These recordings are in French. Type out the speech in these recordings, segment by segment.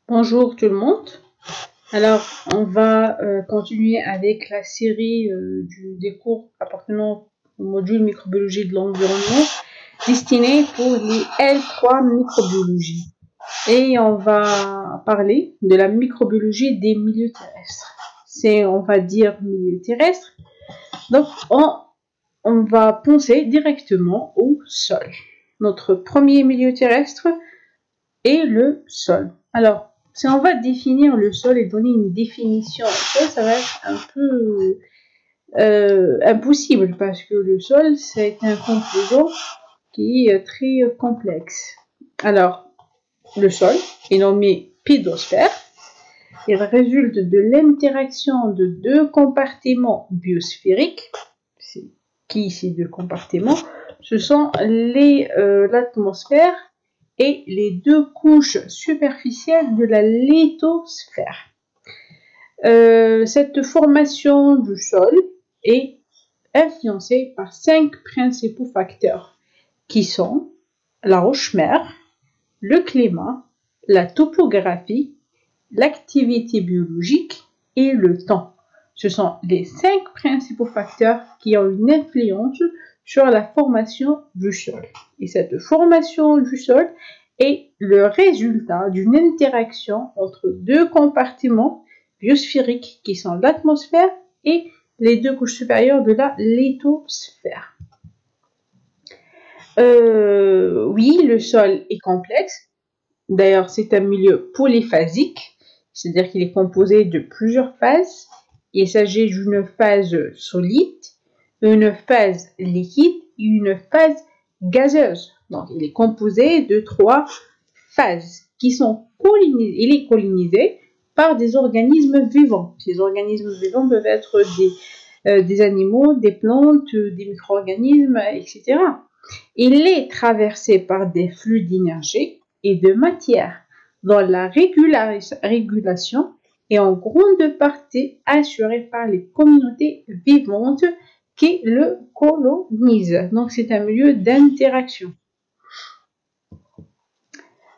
Bonjour tout le monde. Alors, on va continuer avec la série des cours appartenant au module microbiologie de l'environnement destiné pour les L3 microbiologie. Et on va parler de la microbiologie des milieux terrestres. On va dire, milieu terrestre. Donc, on va penser directement au sol. Notre premier milieu terrestre est le sol. Alors, si on va définir le sol et donner une définition, ça va être un peu impossible parce que le sol, c'est un composant qui est très complexe. Alors, le sol est nommé pédosphère. Il résulte de l'interaction de deux compartiments biosphériques. Qui ces deux compartiments? Ce sont l'atmosphère et les deux couches superficielles de la lithosphère. Cette formation du sol est influencée par 5 principaux facteurs qui sont la roche-mère, le climat, la topographie, l'activité biologique et le temps. Ce sont les 5 principaux facteurs qui ont une influence sur la formation du sol. Et cette formation du sol est le résultat d'une interaction entre deux compartiments biosphériques qui sont l'atmosphère et les deux couches supérieures de la lithosphère. Oui, le sol est complexe. D'ailleurs, c'est un milieu polyphasique, c'est-à-dire qu'il est composé de plusieurs phases. Il s'agit d'une phase solide, une phase liquide et une phase gazeuse. Donc, il est composé de 3 phases qui sont colonisées. Il est colonisé par des organismes vivants. Ces organismes vivants peuvent être des animaux, des plantes, des micro-organismes, etc. Il est traversé par des flux d'énergie et de matière dont la régulation est en grande partie assurée par les communautés vivantes qui le colonisent. Donc, c'est un milieu d'interaction.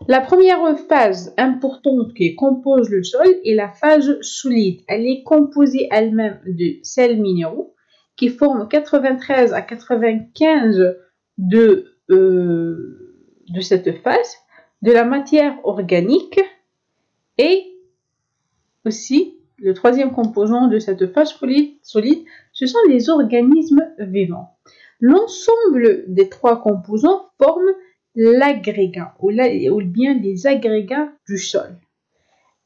La première phase importante qui compose le sol est la phase solide. Elle est composée elle-même de sels minéraux qui forment 93 à 95 de cette phase, de la matière organique et aussi le troisième composant de cette phase solide, ce sont les organismes vivants. L'ensemble des 3 composants forment l'agrégat ou bien les agrégats du sol.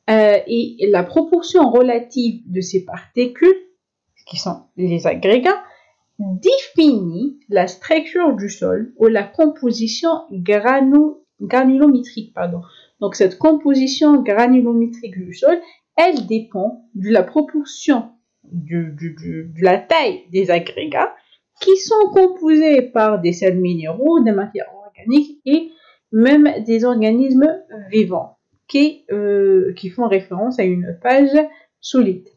Et la proportion relative de ces particules, qui sont les agrégats, définit la structure du sol ou la composition granulométrique. Donc cette composition granulométrique du sol, elle dépend de la proportion de la taille des agrégats qui sont composés par des sels minéraux, des matières organiques et même des organismes vivants qui font référence à une phase solide.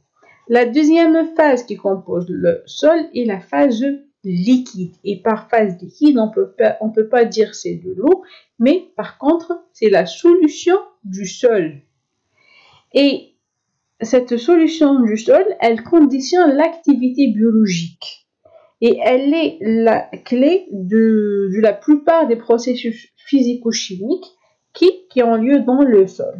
La deuxième phase qui compose le sol est la phase liquide. Et par phase liquide, on peut pas dire c'est de l'eau, mais par contre, c'est la solution du sol. Et cette solution du sol, elle conditionne l'activité biologique. Et elle est la clé de la plupart des processus physico-chimiques qui ont lieu dans le sol.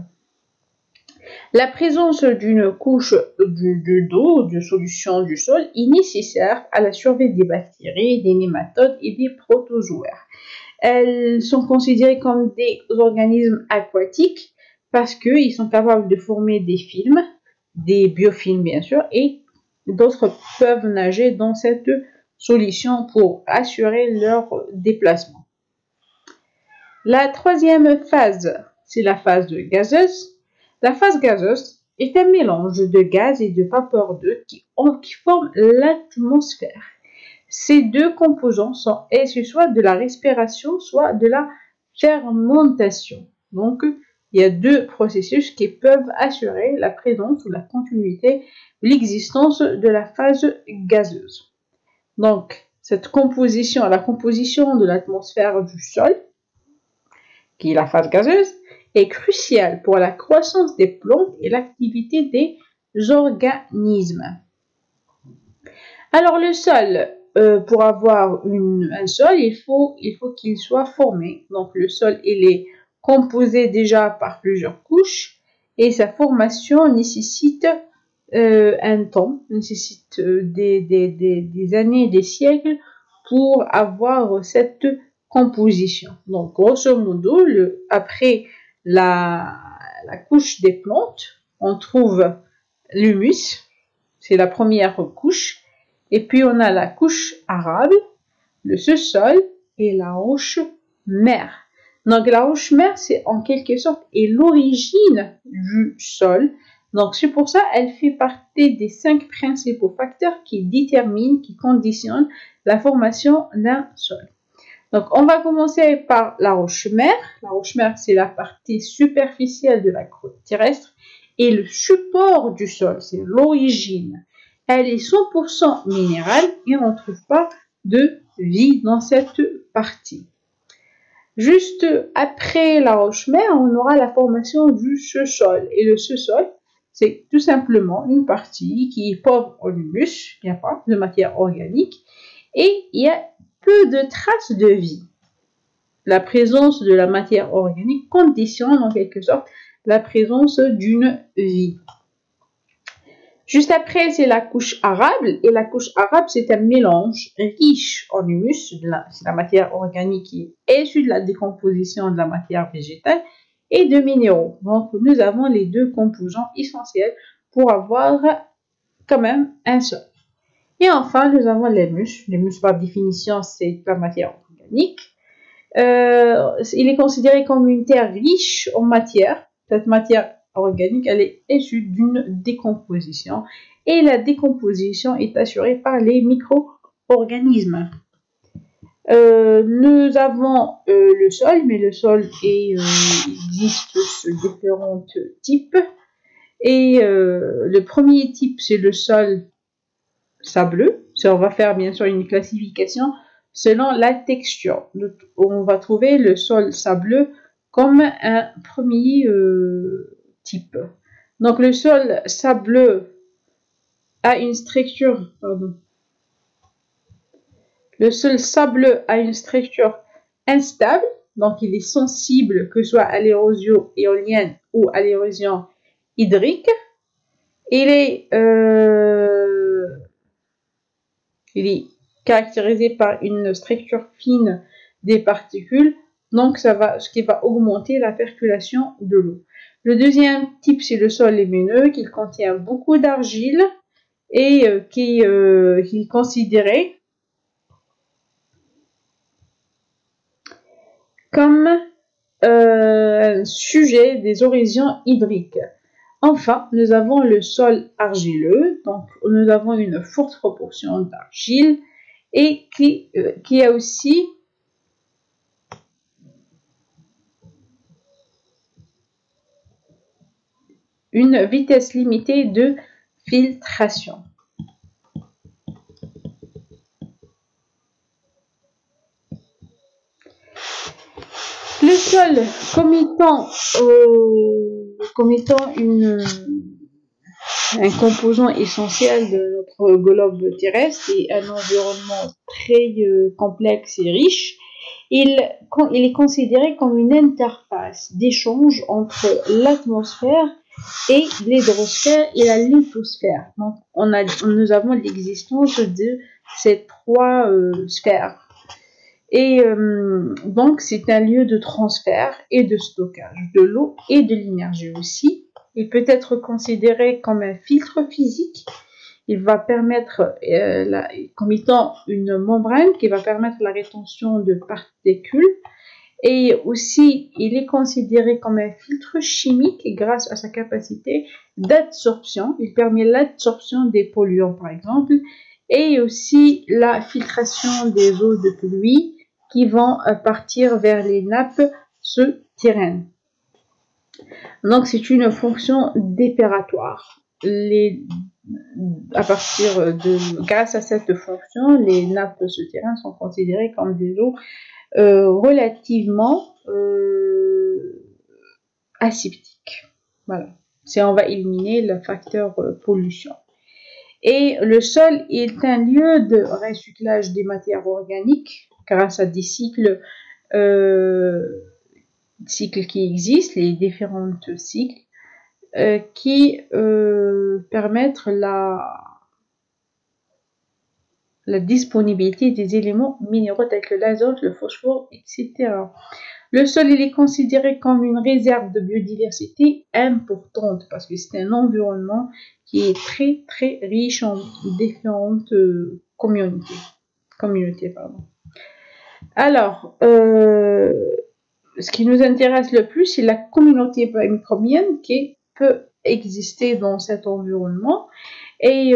La présence d'une couche d'eau, de solution du sol, est nécessaire à la survie des bactéries, des nématodes et des protozoaires. Elles sont considérées comme des organismes aquatiques parce qu'ils sont capables de former des films, des biofilms bien sûr, et d'autres peuvent nager dans cette solution pour assurer leur déplacement. La troisième phase, c'est la phase gazeuse. La phase gazeuse est un mélange de gaz et de vapeur d'eau qui forment l'atmosphère. Ces deux composants sont issus soit de la respiration, soit de la fermentation. Donc, il y a 2 processus qui peuvent assurer la présence ou la continuité, l'existence de la phase gazeuse. Donc, la composition de l'atmosphère du sol, qui est la phase gazeuse, est crucial pour la croissance des plantes et l'activité des organismes. Alors le sol, pour avoir un sol, il faut qu'il soit formé. Donc le sol, il est composé déjà par plusieurs couches et sa formation nécessite un temps, nécessite des années, des siècles pour avoir cette composition. Donc grosso modo, après la couche des plantes, on trouve l'humus, c'est la première couche. Et puis on a la couche arable, le sous-sol et la roche-mère. Donc la roche-mère, c'est en quelque sorte l'origine du sol. Donc c'est pour ça qu'elle fait partie des 5 principaux facteurs qui déterminent, qui conditionnent la formation d'un sol. Donc on va commencer par la roche-mère. La roche-mère, c'est la partie superficielle de la croûte terrestre et le support du sol, c'est l'origine. Elle est 100% minérale et on ne trouve pas de vie dans cette partie. Juste après la roche-mère, on aura la formation du sous-sol. Et le sous-sol, c'est tout simplement une partie qui est pauvre en humus, il n'y a pas de matière organique, et il y a peu de traces de vie. La présence de la matière organique conditionne en quelque sorte la présence d'une vie. Juste après, c'est la couche arable. Et la couche arable, c'est un mélange riche en humus. C'est la matière organique qui est issue de la décomposition de la matière végétale et de minéraux. Donc, nous avons les deux composants essentiels pour avoir quand même un sol. Et enfin, nous avons l'humus. L'humus, par définition, c'est la matière organique. Il est considéré comme une terre riche en matière. Cette matière organique, elle est issue d'une décomposition et la décomposition est assurée par les micro-organismes. Nous avons le sol, mais le sol existe de différents types et le premier type, c'est le sol sableux. On va faire bien sûr une classification selon la texture. On va trouver le sol sableux comme un premier type. Donc le sol sableux a une structure, le sol sableux a une structure instable, donc il est sensible que ce soit à l'érosion éolienne ou à l'érosion hydrique. Il est caractérisé par une structure fine des particules, donc ce qui va augmenter la percolation de l'eau. Le deuxième type, c'est le sol limoneux, qui contient beaucoup d'argile et qui est considéré comme un sujet des érosions hydriques. Enfin, nous avons le sol argileux, donc nous avons une forte proportion d'argile et qui a aussi une vitesse limitée de filtration. Le sol, comme étant un composant essentiel de notre globe terrestre et un environnement très complexe et riche, il est considéré comme une interface d'échange entre l'atmosphère et l'hydrosphère et la lithosphère. Donc, nous avons l'existence de ces trois sphères. Et donc, c'est un lieu de transfert et de stockage de l'eau et de l'énergie aussi. Il peut être considéré comme un filtre physique. Il va permettre, comme étant une membrane qui va permettre la rétention de particules. Et aussi, il est considéré comme un filtre chimique grâce à sa capacité d'absorption. Il permet l'absorption des polluants, par exemple, et aussi la filtration des eaux de pluie qui vont partir vers les nappes souterraines. Donc, c'est une fonction dépuratoire. Grâce à cette fonction, les nappes souterraines sont considérées comme des eaux relativement aseptique. Voilà. On va éliminer le facteur pollution. Et le sol est un lieu de recyclage des matières organiques grâce à des cycles qui existent, les différents cycles, qui permettent la disponibilité des éléments minéraux tels que l'azote, le phosphore, etc. Le sol, il est considéré comme une réserve de biodiversité importante parce que c'est un environnement qui est très, très riche en différentes communautés. Alors, ce qui nous intéresse le plus, c'est la communauté microbienne qui peut exister dans cet environnement. Et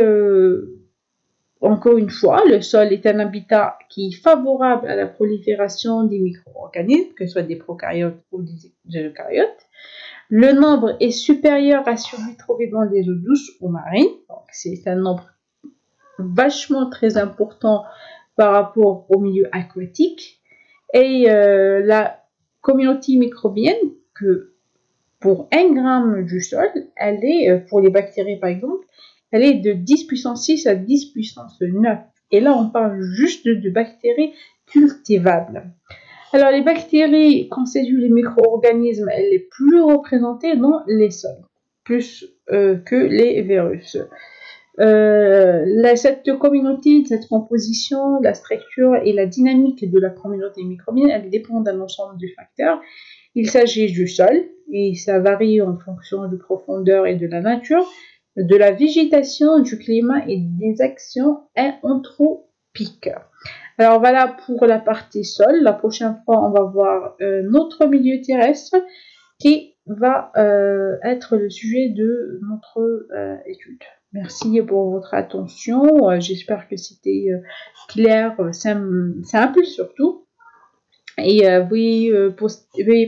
encore une fois, le sol est un habitat qui est favorable à la prolifération des micro-organismes, que ce soit des prokaryotes ou des eucaryotes. Le nombre est supérieur à celui trouvé dans les eaux douces ou marines. Donc, c'est un nombre vachement très important par rapport au milieu aquatique. Et la communauté microbienne, que pour 1 gramme du sol, elle est, pour les bactéries par exemple, elle est de 10 puissance 6 à 10 puissance 9. Et là, on parle juste de bactéries cultivables. Alors, les bactéries constituent les micro-organismes les plus représentés dans les sols, plus que les virus. Cette communauté, cette composition, la structure et la dynamique de la communauté microbienne, elle dépend d'un ensemble de facteurs. Il s'agit du sol, et ça varie en fonction de profondeur et de la nature, de la végétation, du climat et des actions anthropiques. Alors voilà pour la partie sol. La prochaine fois, on va voir notre milieu terrestre qui va être le sujet de notre étude. Merci pour votre attention. J'espère que c'était clair, simple surtout. Et veuillez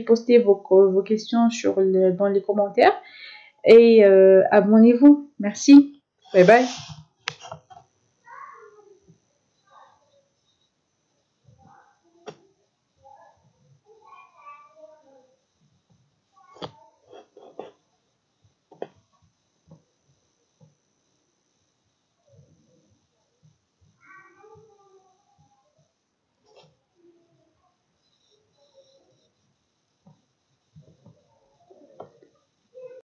poster vos questions dans les commentaires. Et abonnez-vous. Merci. Bye bye.